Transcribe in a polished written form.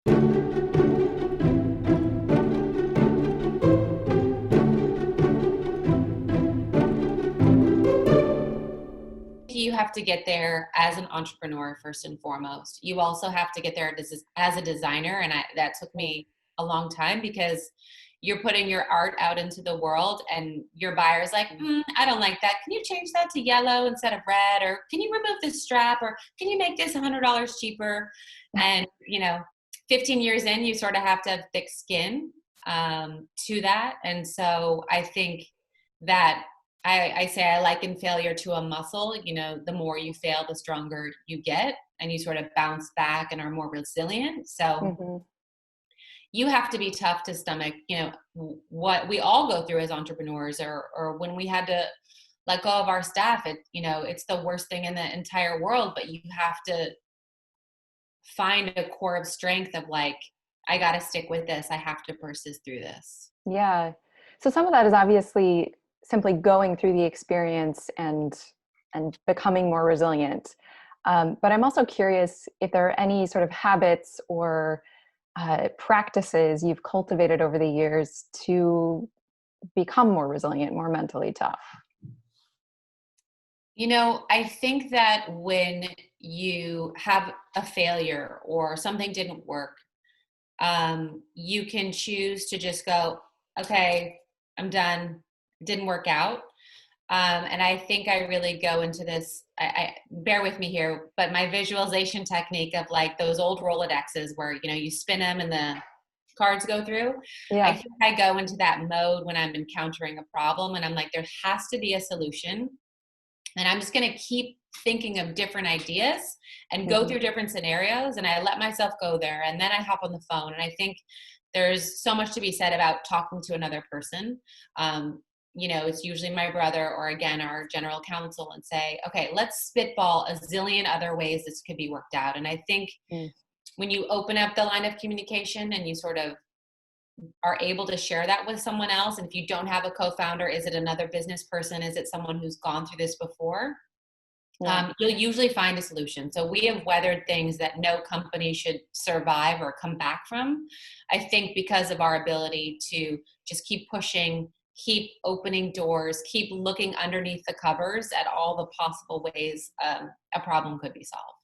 You have to get there as an entrepreneur first and foremost. You also have to get there as a designer, and that took me a long time because you're putting your art out into the world, and your buyer's like, I don't like that. Can you change that to yellow instead of red? Or can you remove this strap? Or can you make this $100 cheaper? And 15 years in, you sort of have to have thick skin to that. And so I think that I say I liken failure to a muscle. The more you fail, the stronger you get, and you sort of bounce back and are more resilient. So Mhm. you have to be tough to stomach, what we all go through as entrepreneurs, or when we had to let go of our staff. It's the worst thing in the entire world, but you have to find a core of strength of like, I got to stick with this. I have to persist through this. Yeah. So some of that is obviously simply going through the experience and becoming more resilient. But I'm also curious if there are any sort of habits or practices you've cultivated over the years to become more resilient, more mentally tough. I think that when you have a failure or something didn't work, you can choose to just go, okay, I'm done. It didn't work out. And I think I really go into this, I bear with me here, but my visualization technique of like those old Rolodexes where, you spin them and the cards go through. I Yeah. think I go into that mode when I'm encountering a problem, and I'm like, there has to be a solution. And I'm just going to keep thinking of different ideas and go Mhm. through different scenarios. And I let myself go there. And then I hop on the phone. And I think there's so much to be said about talking to another person. It's usually my brother or, again, our general counsel, and say, okay, let's spitball a zillion other ways this could be worked out. And I think Mm. when you open up the line of communication and you sort of are able to share that with someone else, and if you don't have a co-founder, is it another business person? Is it someone who's gone through this before? Yeah. You'll usually find a solution. So we have weathered things that no company should survive or come back from. I think because of our ability to just keep pushing, keep opening doors, keep looking underneath the covers at all the possible ways a problem could be solved.